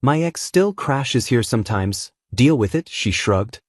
My ex still crashes here sometimes. Deal with it, she shrugged.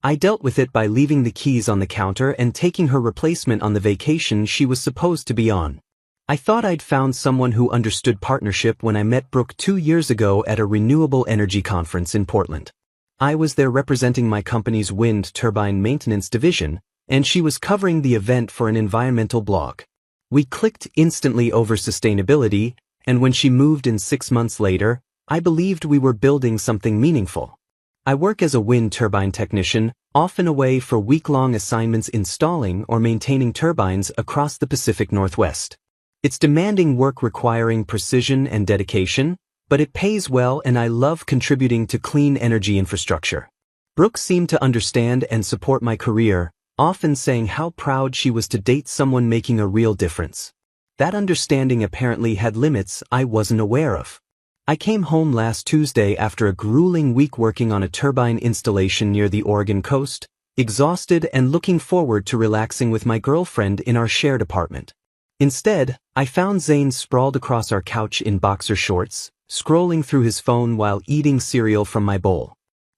I dealt with it by leaving the keys on the counter and taking her replacement on the vacation she was supposed to be on. I thought I'd found someone who understood partnership when I met Brooke 2 years ago at a renewable energy conference in Portland. I was there representing my company's wind turbine maintenance division, and she was covering the event for an environmental blog. We clicked instantly over sustainability, and when she moved in 6 months later, I believed we were building something meaningful. I work as a wind turbine technician, often away for week-long assignments installing or maintaining turbines across the Pacific Northwest. It's demanding work requiring precision and dedication, but it pays well and I love contributing to clean energy infrastructure. Brooke seemed to understand and support my career, often saying how proud she was to date someone making a real difference. That understanding apparently had limits I wasn't aware of. I came home last Tuesday after a grueling week working on a turbine installation near the Oregon coast, exhausted and looking forward to relaxing with my girlfriend in our shared apartment. Instead, I found Zane sprawled across our couch in boxer shorts, scrolling through his phone while eating cereal from my bowl.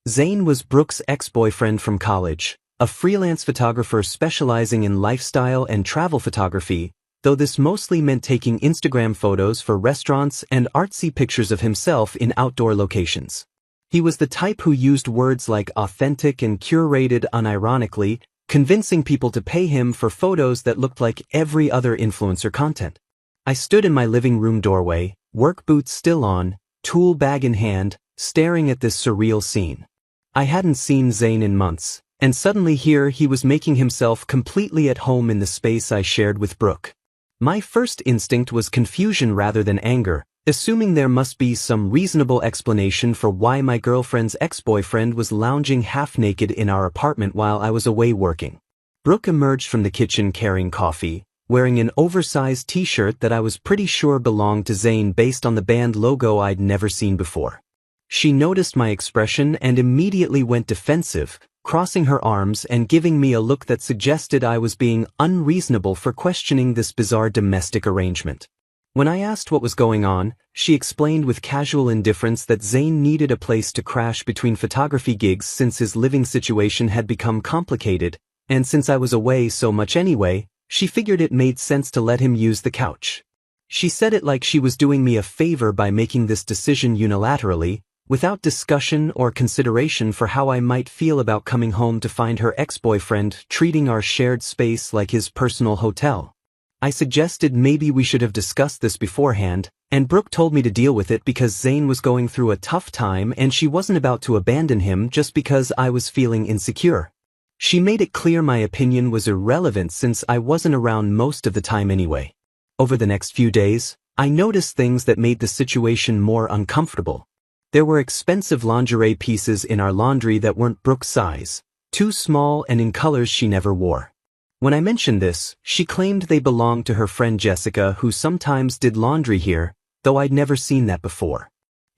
Zane was Brooke's ex-boyfriend from college, a freelance photographer specializing in lifestyle and travel photography, though this mostly meant taking Instagram photos for restaurants and artsy pictures of himself in outdoor locations. He was the type who used words like authentic and curated unironically, convincing people to pay him for photos that looked like every other influencer content. I stood in my living room doorway, work boots still on, tool bag in hand, staring at this surreal scene. I hadn't seen Zane in months, and suddenly here he was making himself completely at home in the space I shared with Brooke. My first instinct was confusion rather than anger, assuming there must be some reasonable explanation for why my girlfriend's ex-boyfriend was lounging half-naked in our apartment while I was away working. Brooke emerged from the kitchen carrying coffee, wearing an oversized t-shirt that I was pretty sure belonged to Zane based on the band logo I'd never seen before. She noticed my expression and immediately went defensive, crossing her arms and giving me a look that suggested I was being unreasonable for questioning this bizarre domestic arrangement. When I asked what was going on, she explained with casual indifference that Zane needed a place to crash between photography gigs since his living situation had become complicated, and since I was away so much anyway, she figured it made sense to let him use the couch. She said it like she was doing me a favor by making this decision unilaterally, without discussion or consideration for how I might feel about coming home to find her ex-boyfriend treating our shared space like his personal hotel. I suggested maybe we should have discussed this beforehand, and Brooke told me to deal with it because Zane was going through a tough time and she wasn't about to abandon him just because I was feeling insecure. She made it clear my opinion was irrelevant since I wasn't around most of the time anyway. Over the next few days, I noticed things that made the situation more uncomfortable. There were expensive lingerie pieces in our laundry that weren't Brooke's size, too small and in colors she never wore. When I mentioned this, she claimed they belonged to her friend Jessica who sometimes did laundry here, though I'd never seen that before.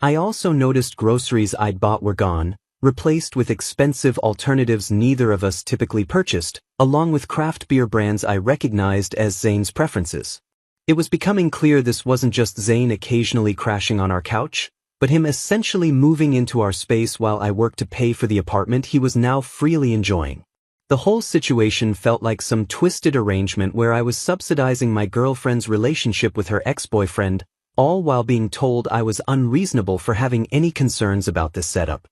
I also noticed groceries I'd bought were gone, replaced with expensive alternatives neither of us typically purchased, along with craft beer brands I recognized as Zane's preferences. It was becoming clear this wasn't just Zane occasionally crashing on our couch, but him essentially moving into our space while I worked to pay for the apartment he was now freely enjoying. The whole situation felt like some twisted arrangement where I was subsidizing my girlfriend's relationship with her ex-boyfriend, all while being told I was unreasonable for having any concerns about this setup.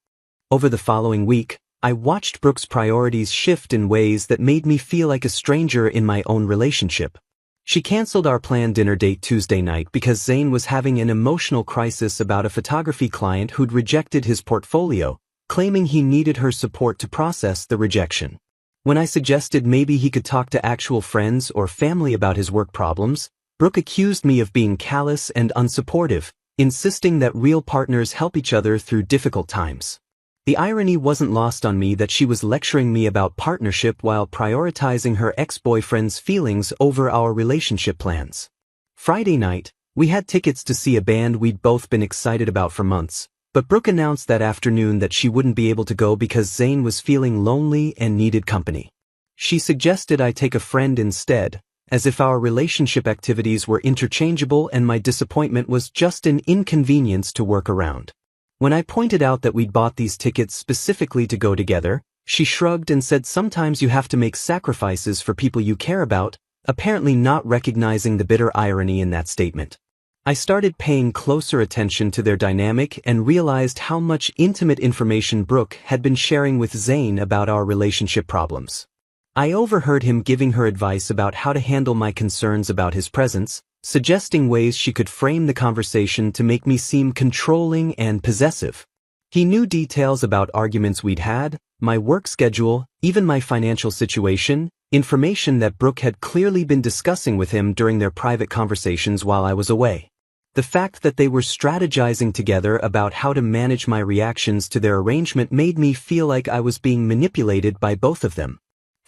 Over the following week, I watched Brooke's priorities shift in ways that made me feel like a stranger in my own relationship. She canceled our planned dinner date Tuesday night because Zane was having an emotional crisis about a photography client who'd rejected his portfolio, claiming he needed her support to process the rejection. When I suggested maybe he could talk to actual friends or family about his work problems, Brooke accused me of being callous and unsupportive, insisting that real partners help each other through difficult times. The irony wasn't lost on me that she was lecturing me about partnership while prioritizing her ex-boyfriend's feelings over our relationship plans. Friday night, we had tickets to see a band we'd both been excited about for months, but Brooke announced that afternoon that she wouldn't be able to go because Zane was feeling lonely and needed company. She suggested I take a friend instead, as if our relationship activities were interchangeable and my disappointment was just an inconvenience to work around. When I pointed out that we'd bought these tickets specifically to go together, she shrugged and said sometimes you have to make sacrifices for people you care about, apparently not recognizing the bitter irony in that statement. I started paying closer attention to their dynamic and realized how much intimate information Brooke had been sharing with Zane about our relationship problems. I overheard him giving her advice about how to handle my concerns about his presence, suggesting ways she could frame the conversation to make me seem controlling and possessive. He knew details about arguments we'd had, my work schedule, even my financial situation, information that Brooke had clearly been discussing with him during their private conversations while I was away. The fact that they were strategizing together about how to manage my reactions to their arrangement made me feel like I was being manipulated by both of them.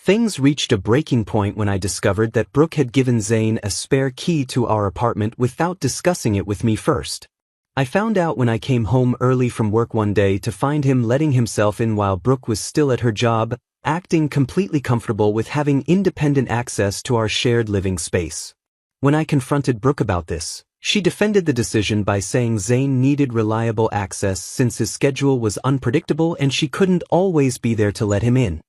Things reached a breaking point when I discovered that Brooke had given Zane a spare key to our apartment without discussing it with me first. I found out when I came home early from work one day to find him letting himself in while Brooke was still at her job, acting completely comfortable with having independent access to our shared living space. When I confronted Brooke about this, she defended the decision by saying Zane needed reliable access since his schedule was unpredictable and she couldn't always be there to let him in.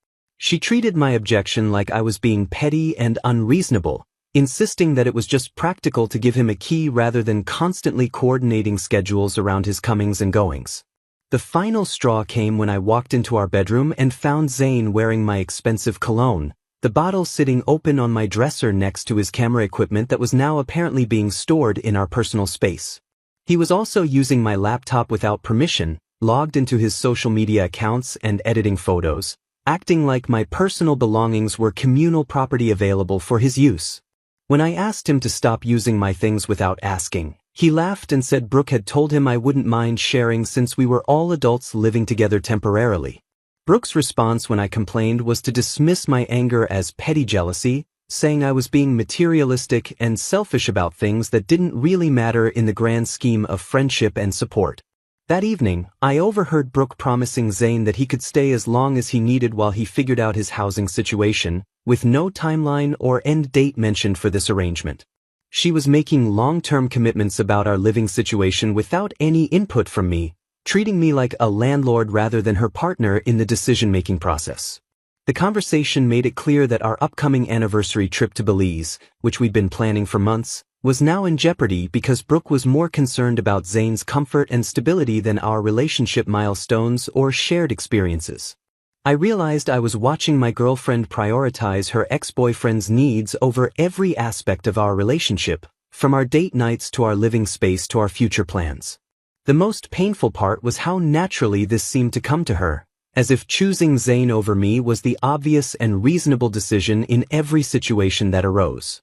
She treated my objection like I was being petty and unreasonable, insisting that it was just practical to give him a key rather than constantly coordinating schedules around his comings and goings. The final straw came when I walked into our bedroom and found Zane wearing my expensive cologne, the bottle sitting open on my dresser next to his camera equipment that was now apparently being stored in our personal space. He was also using my laptop without permission, logged into his social media accounts and editing photos, acting like my personal belongings were communal property available for his use. When I asked him to stop using my things without asking, he laughed and said Brooke had told him I wouldn't mind sharing since we were all adults living together temporarily. Brooke's response when I complained was to dismiss my anger as petty jealousy, saying I was being materialistic and selfish about things that didn't really matter in the grand scheme of friendship and support. That evening, I overheard Brooke promising Zane that he could stay as long as he needed while he figured out his housing situation, with no timeline or end date mentioned for this arrangement. She was making long-term commitments about our living situation without any input from me, treating me like a landlord rather than her partner in the decision-making process. The conversation made it clear that our upcoming anniversary trip to Belize, which we'd been planning for months, was now in jeopardy because Brooke was more concerned about Zane's comfort and stability than our relationship milestones or shared experiences. I realized I was watching my girlfriend prioritize her ex-boyfriend's needs over every aspect of our relationship, from our date nights to our living space to our future plans. The most painful part was how naturally this seemed to come to her, as if choosing Zane over me was the obvious and reasonable decision in every situation that arose.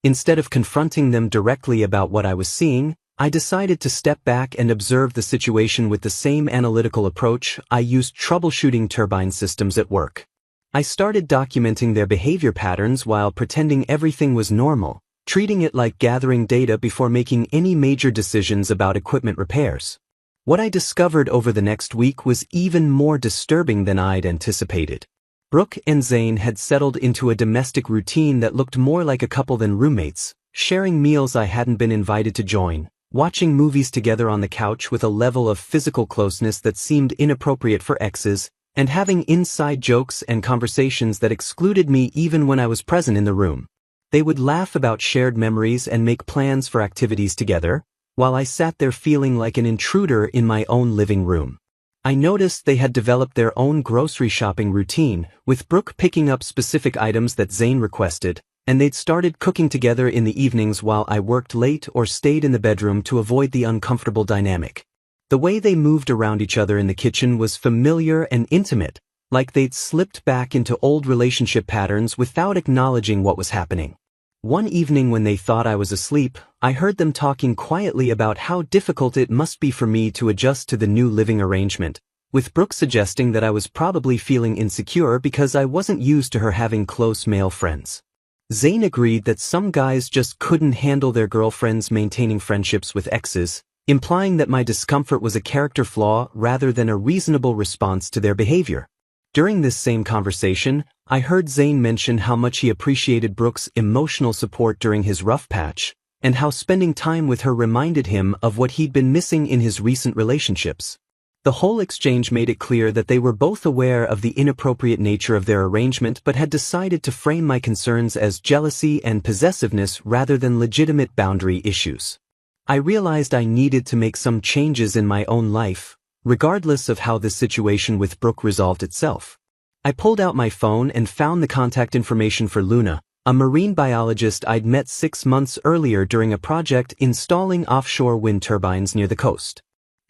Instead of confronting them directly about what I was seeing, I decided to step back and observe the situation with the same analytical approach I used troubleshooting turbine systems at work. I started documenting their behavior patterns while pretending everything was normal, treating it like gathering data before making any major decisions about equipment repairs. What I discovered over the next week was even more disturbing than I'd anticipated. Brooke and Zane had settled into a domestic routine that looked more like a couple than roommates, sharing meals I hadn't been invited to join, watching movies together on the couch with a level of physical closeness that seemed inappropriate for exes, and having inside jokes and conversations that excluded me even when I was present in the room. They would laugh about shared memories and make plans for activities together, while I sat there feeling like an intruder in my own living room. I noticed they had developed their own grocery shopping routine, with Brooke picking up specific items that Zane requested, and they'd started cooking together in the evenings while I worked late or stayed in the bedroom to avoid the uncomfortable dynamic. The way they moved around each other in the kitchen was familiar and intimate, like they'd slipped back into old relationship patterns without acknowledging what was happening. One evening when they thought I was asleep, I heard them talking quietly about how difficult it must be for me to adjust to the new living arrangement, with Brooke suggesting that I was probably feeling insecure because I wasn't used to her having close male friends. Zane agreed that some guys just couldn't handle their girlfriends maintaining friendships with exes, implying that my discomfort was a character flaw rather than a reasonable response to their behavior. During this same conversation, I heard Zane mention how much he appreciated Brooke's emotional support during his rough patch, and how spending time with her reminded him of what he'd been missing in his recent relationships. The whole exchange made it clear that they were both aware of the inappropriate nature of their arrangement but had decided to frame my concerns as jealousy and possessiveness rather than legitimate boundary issues. I realized I needed to make some changes in my own life, regardless of how this situation with Brooke resolved itself. I pulled out my phone and found the contact information for Luna, a marine biologist I'd met 6 months earlier during a project installing offshore wind turbines near the coast.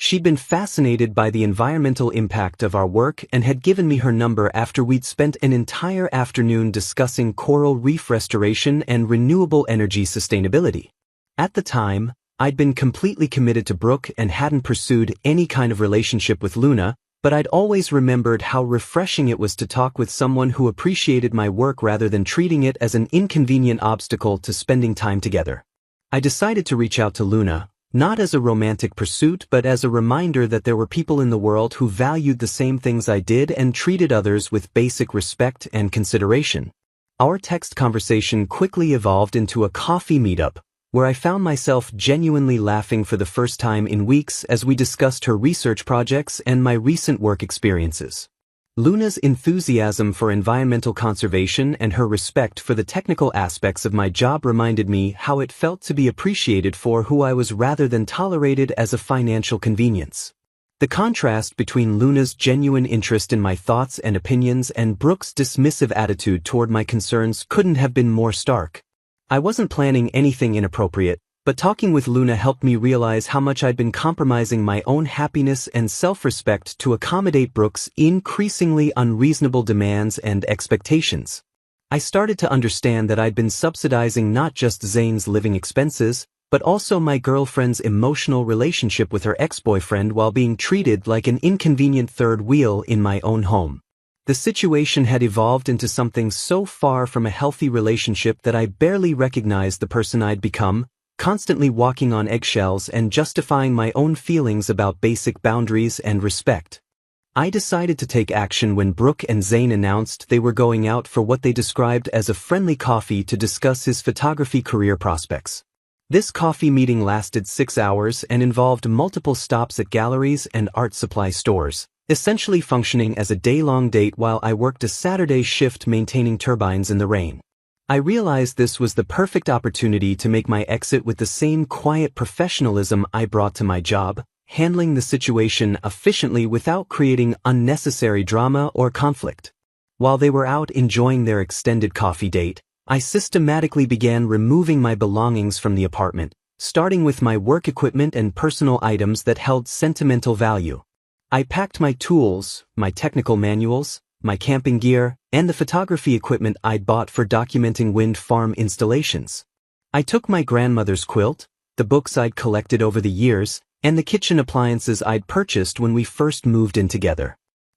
She'd been fascinated by the environmental impact of our work and had given me her number after we'd spent an entire afternoon discussing coral reef restoration and renewable energy sustainability. At the time, I'd been completely committed to Brooke and hadn't pursued any kind of relationship with Luna, but I'd always remembered how refreshing it was to talk with someone who appreciated my work rather than treating it as an inconvenient obstacle to spending time together. I decided to reach out to Luna, not as a romantic pursuit but as a reminder that there were people in the world who valued the same things I did and treated others with basic respect and consideration. Our text conversation quickly evolved into a coffee meetup, where I found myself genuinely laughing for the first time in weeks as we discussed her research projects and my recent work experiences. Luna's enthusiasm for environmental conservation and her respect for the technical aspects of my job reminded me how it felt to be appreciated for who I was rather than tolerated as a financial convenience. The contrast between Luna's genuine interest in my thoughts and opinions and Brooke's dismissive attitude toward my concerns couldn't have been more stark. I wasn't planning anything inappropriate, but talking with Luna helped me realize how much I'd been compromising my own happiness and self-respect to accommodate Brooke's increasingly unreasonable demands and expectations. I started to understand that I'd been subsidizing not just Zane's living expenses, but also my girlfriend's emotional relationship with her ex-boyfriend while being treated like an inconvenient third wheel in my own home. The situation had evolved into something so far from a healthy relationship that I barely recognized the person I'd become, constantly walking on eggshells and justifying my own feelings about basic boundaries and respect. I decided to take action when Brooke and Zane announced they were going out for what they described as a friendly coffee to discuss his photography career prospects. This coffee meeting lasted 6 hours and involved multiple stops at galleries and art supply stores, essentially functioning as a day-long date while I worked a Saturday shift maintaining turbines in the rain. I realized this was the perfect opportunity to make my exit with the same quiet professionalism I brought to my job, handling the situation efficiently without creating unnecessary drama or conflict. While they were out enjoying their extended coffee date, I systematically began removing my belongings from the apartment, starting with my work equipment and personal items that held sentimental value. I packed my tools, my technical manuals, my camping gear, and the photography equipment I'd bought for documenting wind farm installations. I took my grandmother's quilt, the books I'd collected over the years, and the kitchen appliances I'd purchased when we first moved in together.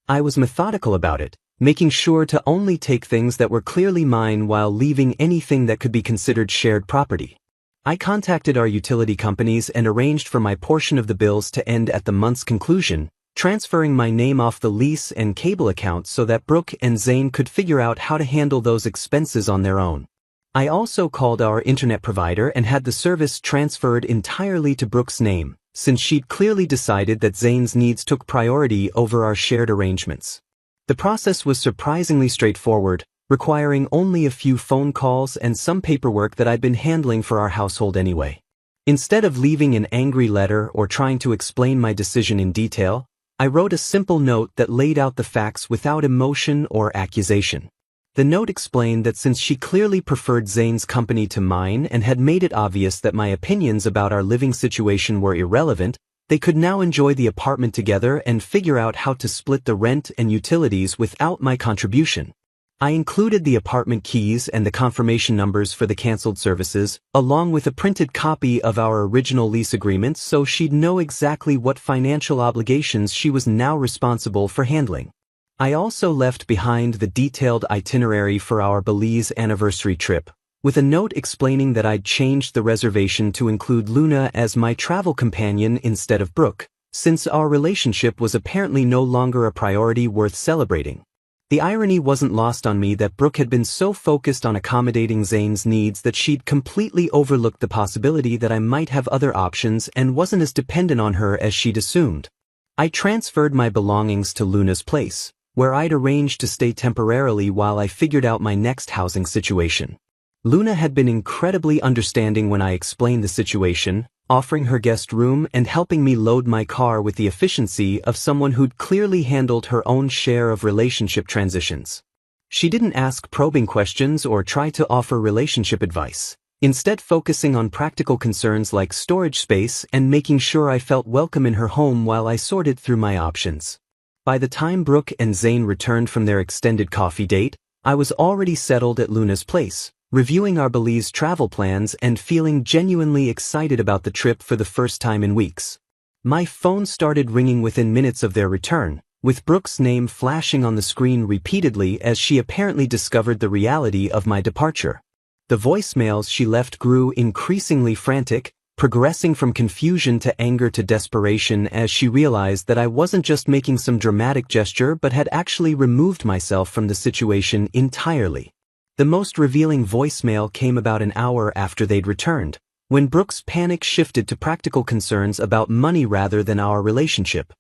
I was methodical about it, making sure to only take things that were clearly mine while leaving anything that could be considered shared property. I contacted our utility companies and arranged for my portion of the bills to end at the month's conclusion, transferring my name off the lease and cable accounts so that Brooke and Zane could figure out how to handle those expenses on their own. I also called our internet provider and had the service transferred entirely to Brooke's name, since she'd clearly decided that Zane's needs took priority over our shared arrangements. The process was surprisingly straightforward, requiring only a few phone calls and some paperwork that I'd been handling for our household anyway. Instead of leaving an angry letter or trying to explain my decision in detail, I wrote a simple note that laid out the facts without emotion or accusation. The note explained that since she clearly preferred Zane's company to mine and had made it obvious that my opinions about our living situation were irrelevant, they could now enjoy the apartment together and figure out how to split the rent and utilities without my contribution. I included the apartment keys and the confirmation numbers for the canceled services, along with a printed copy of our original lease agreement so she'd know exactly what financial obligations she was now responsible for handling. I also left behind the detailed itinerary for our Belize anniversary trip, with a note explaining that I'd changed the reservation to include Luna as my travel companion instead of Brooke, since our relationship was apparently no longer a priority worth celebrating. The irony wasn't lost on me that Brooke had been so focused on accommodating Zane's needs that she'd completely overlooked the possibility that I might have other options and wasn't as dependent on her as she'd assumed. I transferred my belongings to Luna's place, where I'd arranged to stay temporarily while I figured out my next housing situation. Luna had been incredibly understanding when I explained the situation, offering her guest room and helping me load my car with the efficiency of someone who'd clearly handled her own share of relationship transitions. She didn't ask probing questions or try to offer relationship advice, instead focusing on practical concerns like storage space and making sure I felt welcome in her home while I sorted through my options. By the time Brooke and Zane returned from their extended coffee date, I was already settled at Luna's place, reviewing our Belize travel plans and feeling genuinely excited about the trip for the first time in weeks. My phone started ringing within minutes of their return, with Brooke's name flashing on the screen repeatedly as she apparently discovered the reality of my departure. The voicemails she left grew increasingly frantic, progressing from confusion to anger to desperation as she realized that I wasn't just making some dramatic gesture but had actually removed myself from the situation entirely. The most revealing voicemail came about an hour after they'd returned, when Brooke's panic shifted to practical concerns about money rather than our relationship.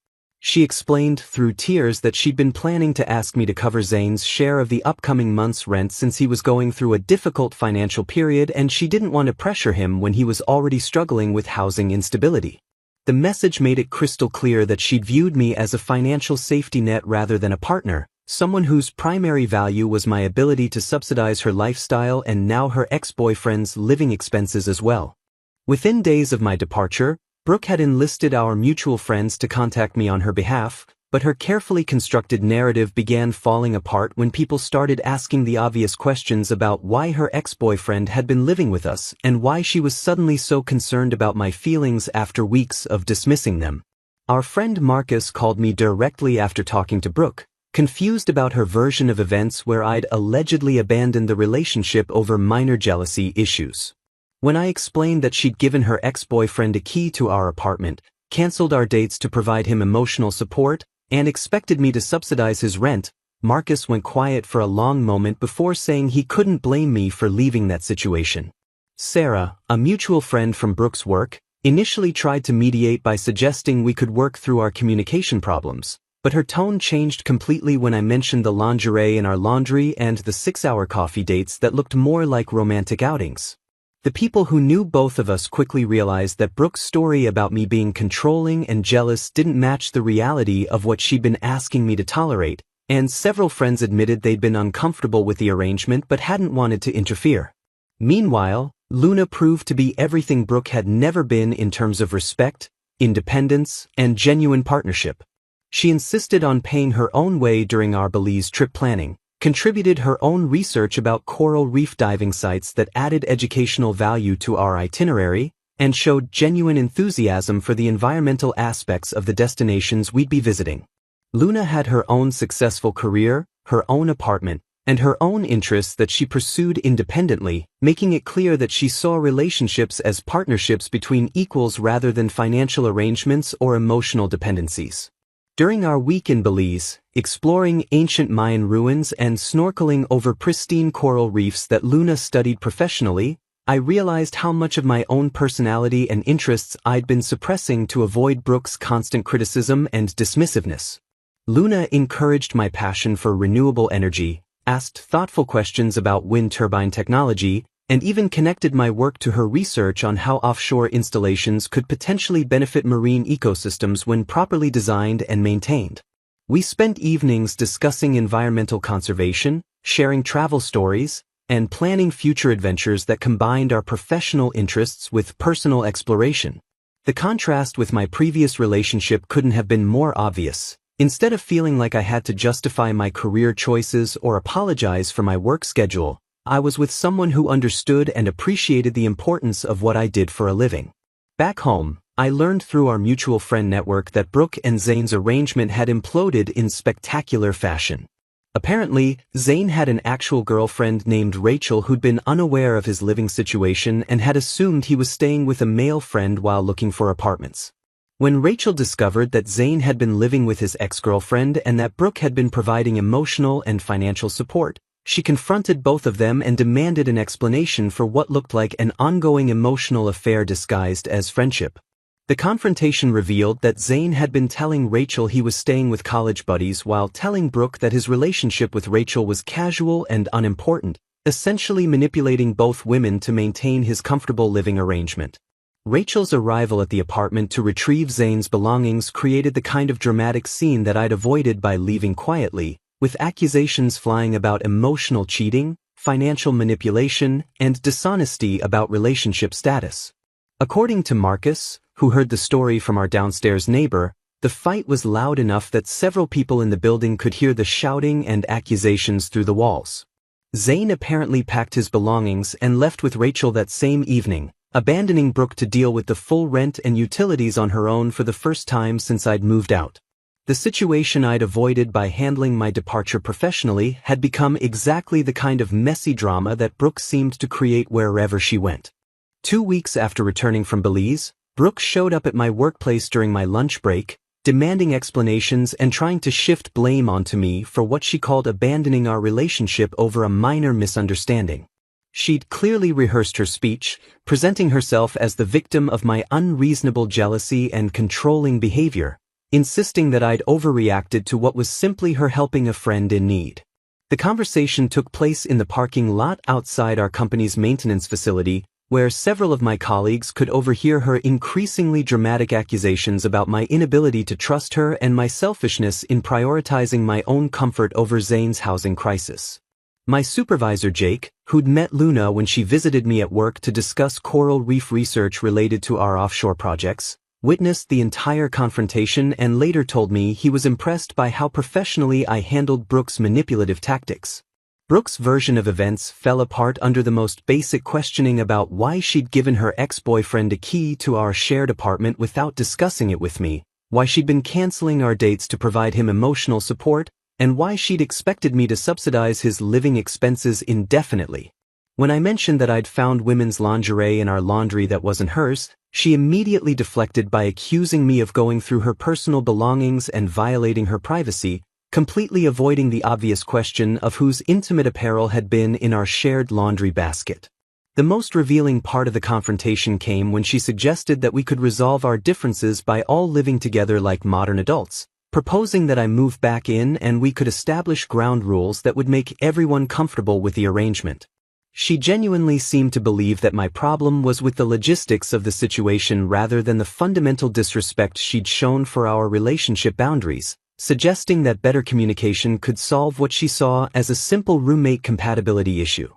She explained through tears that she'd been planning to ask me to cover Zane's share of the upcoming month's rent since he was going through a difficult financial period and she didn't want to pressure him when he was already struggling with housing instability. The message made it crystal clear that she'd viewed me as a financial safety net rather than a partner, someone whose primary value was my ability to subsidize her lifestyle and now her ex-boyfriend's living expenses as well. Within days of my departure, Brooke had enlisted our mutual friends to contact me on her behalf, but her carefully constructed narrative began falling apart when people started asking the obvious questions about why her ex-boyfriend had been living with us and why she was suddenly so concerned about my feelings after weeks of dismissing them. Our friend Marcus called me directly after talking to Brooke, confused about her version of events where I'd allegedly abandoned the relationship over minor jealousy issues. When I explained that she'd given her ex-boyfriend a key to our apartment, canceled our dates to provide him emotional support, and expected me to subsidize his rent, Marcus went quiet for a long moment before saying he couldn't blame me for leaving that situation. Sarah, a mutual friend from Brooke's work, initially tried to mediate by suggesting we could work through our communication problems, but her tone changed completely when I mentioned the lingerie in our laundry and the 6-hour coffee dates that looked more like romantic outings. The people who knew both of us quickly realized that Brooke's story about me being controlling and jealous didn't match the reality of what she'd been asking me to tolerate, and several friends admitted they'd been uncomfortable with the arrangement but hadn't wanted to interfere. Meanwhile, Luna proved to be everything Brooke had never been in terms of respect, independence, and genuine partnership. She insisted on paying her own way during our Belize trip planning, contributed her own research about coral reef diving sites that added educational value to our itinerary, and showed genuine enthusiasm for the environmental aspects of the destinations we'd be visiting. Luna had her own successful career, her own apartment, and her own interests that she pursued independently, making it clear that she saw relationships as partnerships between equals rather than financial arrangements or emotional dependencies. During our week in Belize, exploring ancient Mayan ruins and snorkeling over pristine coral reefs that Luna studied professionally, I realized how much of my own personality and interests I'd been suppressing to avoid Brooke's constant criticism and dismissiveness. Luna encouraged my passion for renewable energy, asked thoughtful questions about wind turbine technology, and even connected my work to her research on how offshore installations could potentially benefit marine ecosystems when properly designed and maintained. We spent evenings discussing environmental conservation, sharing travel stories, and planning future adventures that combined our professional interests with personal exploration. The contrast with my previous relationship couldn't have been more obvious. Instead of feeling like I had to justify my career choices or apologize for my work schedule, I was with someone who understood and appreciated the importance of what I did for a living. Back home, I learned through our mutual friend network that Brooke and Zane's arrangement had imploded in spectacular fashion. Apparently, Zane had an actual girlfriend named Rachel who'd been unaware of his living situation and had assumed he was staying with a male friend while looking for apartments. When Rachel discovered that Zane had been living with his ex-girlfriend and that Brooke had been providing emotional and financial support, she confronted both of them and demanded an explanation for what looked like an ongoing emotional affair disguised as friendship. The confrontation revealed that Zane had been telling Rachel he was staying with college buddies while telling Brooke that his relationship with Rachel was casual and unimportant, essentially manipulating both women to maintain his comfortable living arrangement. Rachel's arrival at the apartment to retrieve Zane's belongings created the kind of dramatic scene that I'd avoided by leaving quietly, with accusations flying about emotional cheating, financial manipulation, and dishonesty about relationship status. According to Marcus, who heard the story from our downstairs neighbor, the fight was loud enough that several people in the building could hear the shouting and accusations through the walls. Zane apparently packed his belongings and left with Rachel that same evening, abandoning Brooke to deal with the full rent and utilities on her own for the first time since I'd moved out. The situation I'd avoided by handling my departure professionally had become exactly the kind of messy drama that Brooke seemed to create wherever she went. 2 weeks after returning from Belize, Brooke showed up at my workplace during my lunch break, demanding explanations and trying to shift blame onto me for what she called abandoning our relationship over a minor misunderstanding. She'd clearly rehearsed her speech, presenting herself as the victim of my unreasonable jealousy and controlling behavior, insisting that I'd overreacted to what was simply her helping a friend in need. The conversation took place in the parking lot outside our company's maintenance facility, where several of my colleagues could overhear her increasingly dramatic accusations about my inability to trust her and my selfishness in prioritizing my own comfort over Zane's housing crisis. My supervisor Jake, who'd met Luna when she visited me at work to discuss coral reef research related to our offshore projects, witnessed the entire confrontation and later told me he was impressed by how professionally I handled Brooke's manipulative tactics. Brooke's version of events fell apart under the most basic questioning about why she'd given her ex-boyfriend a key to our shared apartment without discussing it with me, why she'd been canceling our dates to provide him emotional support, and why she'd expected me to subsidize his living expenses indefinitely. When I mentioned that I'd found women's lingerie in our laundry that wasn't hers, she immediately deflected by accusing me of going through her personal belongings and violating her privacy, completely avoiding the obvious question of whose intimate apparel had been in our shared laundry basket. The most revealing part of the confrontation came when she suggested that we could resolve our differences by all living together like modern adults, proposing that I move back in and we could establish ground rules that would make everyone comfortable with the arrangement. She genuinely seemed to believe that my problem was with the logistics of the situation rather than the fundamental disrespect she'd shown for our relationship boundaries, suggesting that better communication could solve what she saw as a simple roommate compatibility issue.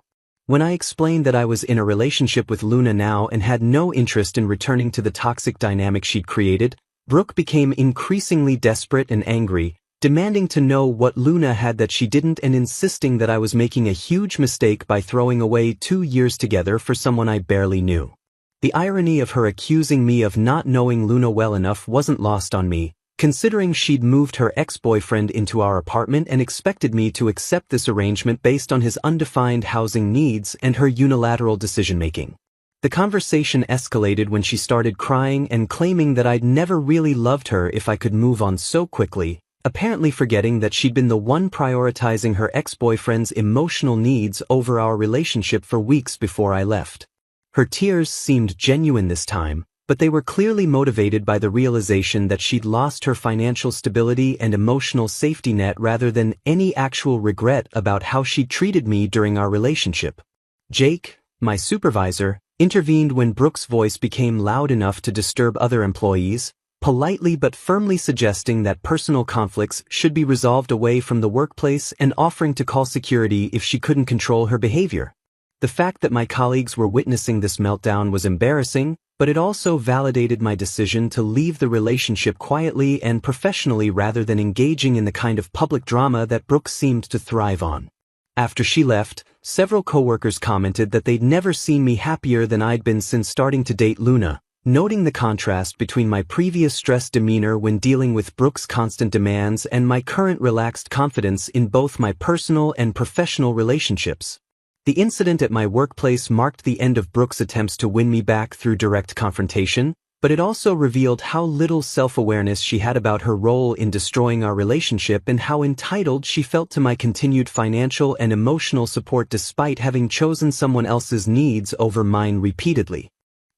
When I explained that I was in a relationship with Luna now and had no interest in returning to the toxic dynamic she'd created, Brooke became increasingly desperate and angry, demanding to know what Luna had that she didn't and insisting that I was making a huge mistake by throwing away 2 years together for someone I barely knew. The irony of her accusing me of not knowing Luna well enough wasn't lost on me, considering she'd moved her ex-boyfriend into our apartment and expected me to accept this arrangement based on his undefined housing needs and her unilateral decision-making. The conversation escalated when she started crying and claiming that I'd never really loved her if I could move on so quickly, apparently forgetting that she'd been the one prioritizing her ex-boyfriend's emotional needs over our relationship for weeks before I left. Her tears seemed genuine this time, but they were clearly motivated by the realization that she'd lost her financial stability and emotional safety net rather than any actual regret about how she'd treated me during our relationship. Jake, my supervisor, intervened when Brooke's voice became loud enough to disturb other employees, politely but firmly suggesting that personal conflicts should be resolved away from the workplace and offering to call security if she couldn't control her behavior. The fact that my colleagues were witnessing this meltdown was embarrassing, but it also validated my decision to leave the relationship quietly and professionally rather than engaging in the kind of public drama that Brooke seemed to thrive on. After she left, several coworkers commented that they'd never seen me happier than I'd been since starting to date Luna, noting the contrast between my previous stressed demeanor when dealing with Brooke's constant demands and my current relaxed confidence in both my personal and professional relationships. The incident at my workplace marked the end of Brooke's attempts to win me back through direct confrontation, but it also revealed how little self-awareness she had about her role in destroying our relationship and how entitled she felt to my continued financial and emotional support despite having chosen someone else's needs over mine repeatedly.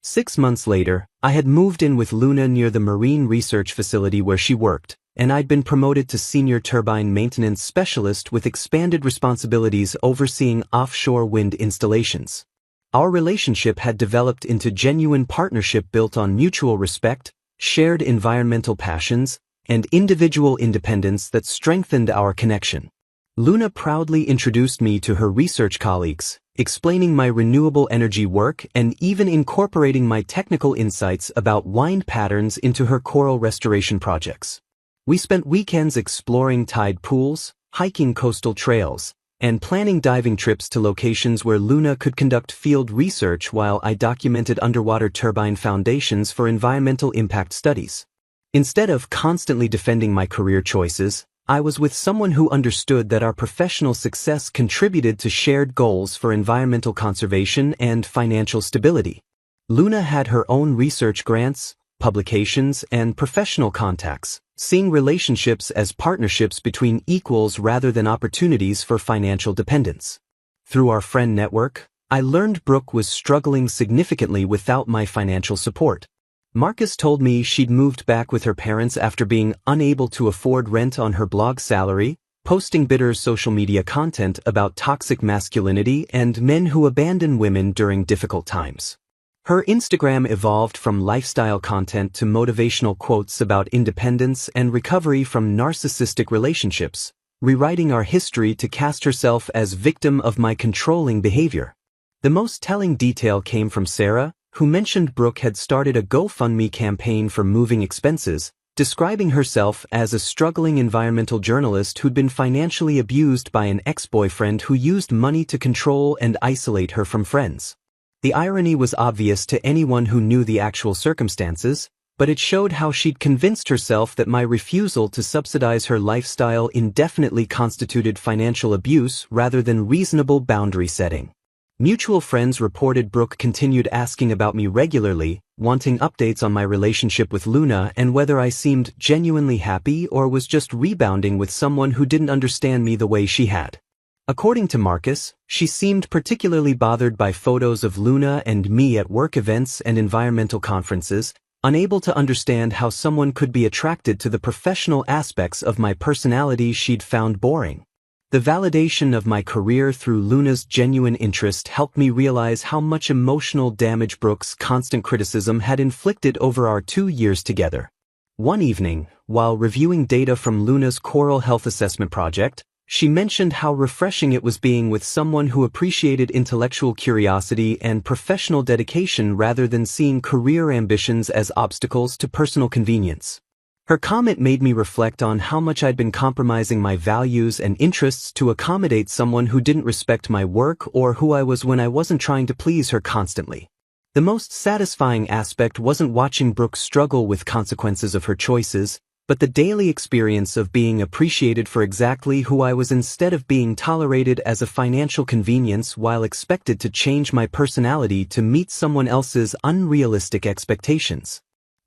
6 months later, I had moved in with Luna near the marine research facility where she worked, and I'd been promoted to senior turbine maintenance specialist with expanded responsibilities overseeing offshore wind installations. Our relationship had developed into genuine partnership built on mutual respect, shared environmental passions, and individual independence that strengthened our connection. Luna proudly introduced me to her research colleagues, explaining my renewable energy work and even incorporating my technical insights about wind patterns into her coral restoration projects. We spent weekends exploring tide pools, hiking coastal trails, and planning diving trips to locations where Luna could conduct field research while I documented underwater turbine foundations for environmental impact studies. Instead of constantly defending my career choices, I was with someone who understood that our professional success contributed to shared goals for environmental conservation and financial stability. Luna had her own research grants, publications, and professional contacts, seeing relationships as partnerships between equals rather than opportunities for financial dependence. Through our friend network, I learned Brooke was struggling significantly without my financial support. Marcus told me she'd moved back with her parents after being unable to afford rent on her blog salary, posting bitter social media content about toxic masculinity and men who abandon women during difficult times. Her Instagram evolved from lifestyle content to motivational quotes about independence and recovery from narcissistic relationships, rewriting our history to cast herself as victim of my controlling behavior. The most telling detail came from Sarah, who mentioned Brooke had started a GoFundMe campaign for moving expenses, describing herself as a struggling environmental journalist who'd been financially abused by an ex-boyfriend who used money to control and isolate her from friends. The irony was obvious to anyone who knew the actual circumstances, but it showed how she'd convinced herself that my refusal to subsidize her lifestyle indefinitely constituted financial abuse rather than reasonable boundary setting. Mutual friends reported Brooke continued asking about me regularly, wanting updates on my relationship with Luna and whether I seemed genuinely happy or was just rebounding with someone who didn't understand me the way she had. According to Marcus, she seemed particularly bothered by photos of Luna and me at work events and environmental conferences, unable to understand how someone could be attracted to the professional aspects of my personality she'd found boring. The validation of my career through Luna's genuine interest helped me realize how much emotional damage Brooke's constant criticism had inflicted over our 2 years together. One evening, while reviewing data from Luna's coral health assessment project, she mentioned how refreshing it was being with someone who appreciated intellectual curiosity and professional dedication rather than seeing career ambitions as obstacles to personal convenience. Her comment made me reflect on how much I'd been compromising my values and interests to accommodate someone who didn't respect my work or who I was when I wasn't trying to please her constantly. The most satisfying aspect wasn't watching Brooke struggle with consequences of her choices, but the daily experience of being appreciated for exactly who I was instead of being tolerated as a financial convenience while expected to change my personality to meet someone else's unrealistic expectations.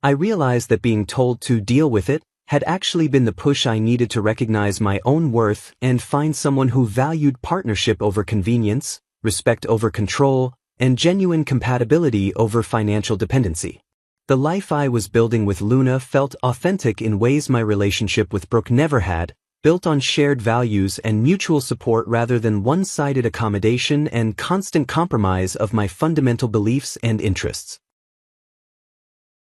I realized that being told to deal with it had actually been the push I needed to recognize my own worth and find someone who valued partnership over convenience, respect over control, and genuine compatibility over financial dependency. The life I was building with Luna felt authentic in ways my relationship with Brooke never had, built on shared values and mutual support rather than one-sided accommodation and constant compromise of my fundamental beliefs and interests.